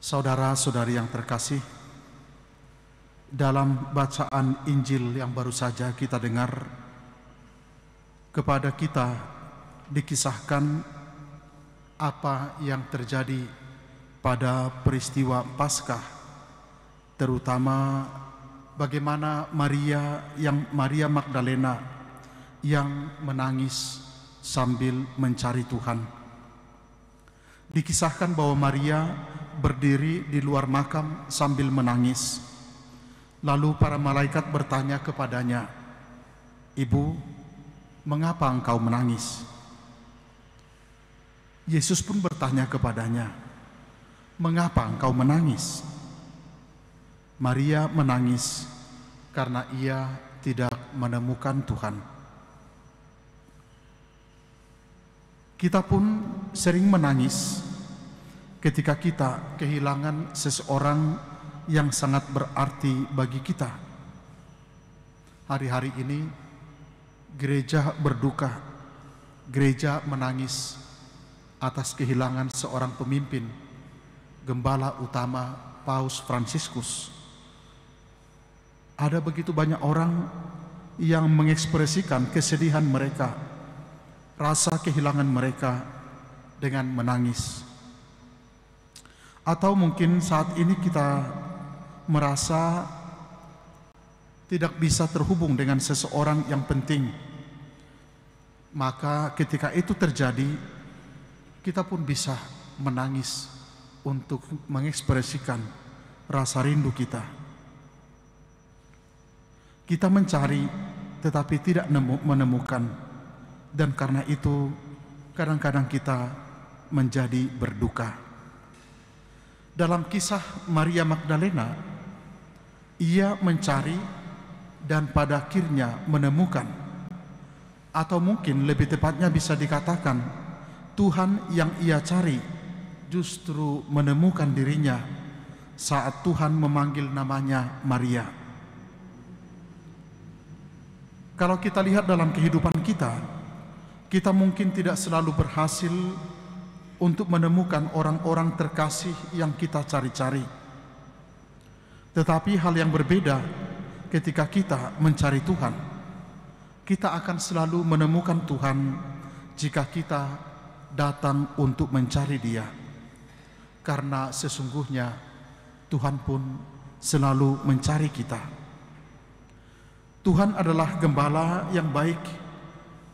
Saudara-saudari yang terkasih, dalam bacaan Injil yang baru saja kita dengar, kepada kita dikisahkan apa yang terjadi pada peristiwa Paskah, terutama bagaimana Maria Magdalena yang menangis sambil mencari Tuhan. Dikisahkan bahwa Maria berdiri di luar makam sambil menangis. Lalu para malaikat bertanya kepadanya, "Ibu, mengapa engkau menangis?" Yesus pun bertanya kepadanya, "Mengapa engkau menangis?" Maria menangis karena ia tidak menemukan Tuhan. Kita pun sering menangis ketika kita kehilangan seseorang yang sangat berarti bagi kita. Hari-hari ini gereja berduka, gereja menangis atas kehilangan seorang pemimpin, gembala utama Paus Fransiskus. Ada begitu banyak orang yang mengekspresikan kesedihan mereka, rasa kehilangan mereka dengan menangis. Atau mungkin saat ini kita merasa tidak bisa terhubung dengan seseorang yang penting. Maka ketika itu terjadi, kita pun bisa menangis untuk mengekspresikan rasa rindu kita. Kita mencari tetapi tidak menemukan, dan karena itu kadang-kadang kita menjadi berduka. Dalam kisah Maria Magdalena, ia mencari dan pada akhirnya menemukan, atau mungkin lebih tepatnya bisa dikatakan Tuhan yang ia cari justru menemukan dirinya saat Tuhan memanggil namanya Maria. Kalau kita lihat dalam kehidupan kita, kita mungkin tidak selalu berhasil untuk menemukan orang-orang terkasih yang kita cari-cari. Tetapi hal yang berbeda ketika kita mencari Tuhan. Kita akan selalu menemukan Tuhan jika kita datang untuk mencari Dia. Karena sesungguhnya Tuhan pun selalu mencari kita. Tuhan adalah gembala yang baik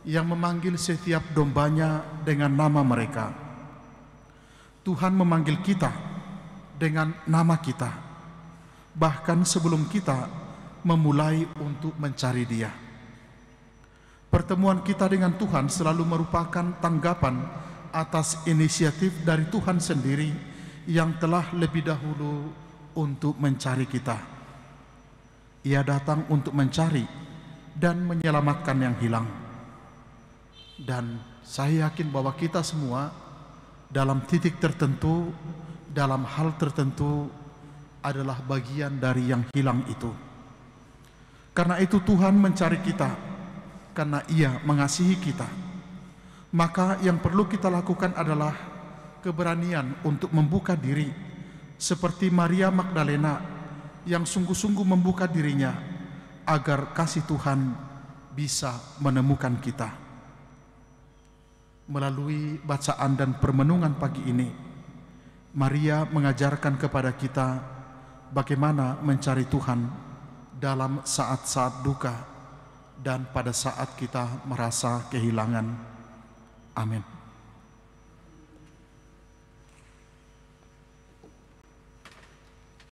yang memanggil setiap dombanya dengan nama mereka. Tuhan memanggil kita dengan nama kita, bahkan sebelum kita memulai untuk mencari Dia. Pertemuan kita dengan Tuhan selalu merupakan tanggapan atas inisiatif dari Tuhan sendiri yang telah lebih dahulu untuk mencari kita. Ia datang untuk mencari dan menyelamatkan yang hilang. Dan saya yakin bahwa kita semua dalam titik tertentu, dalam hal tertentu adalah bagian dari yang hilang itu. Karena itu Tuhan mencari kita, karena Ia mengasihi kita. Maka yang perlu kita lakukan adalah keberanian untuk membuka diri, seperti Maria Magdalena yang sungguh-sungguh membuka dirinya agar kasih Tuhan bisa menemukan kita. Melalui bacaan dan permenungan pagi ini, Maria mengajarkan kepada kita bagaimana mencari Tuhan dalam saat-saat duka dan pada saat kita merasa kehilangan. Amin.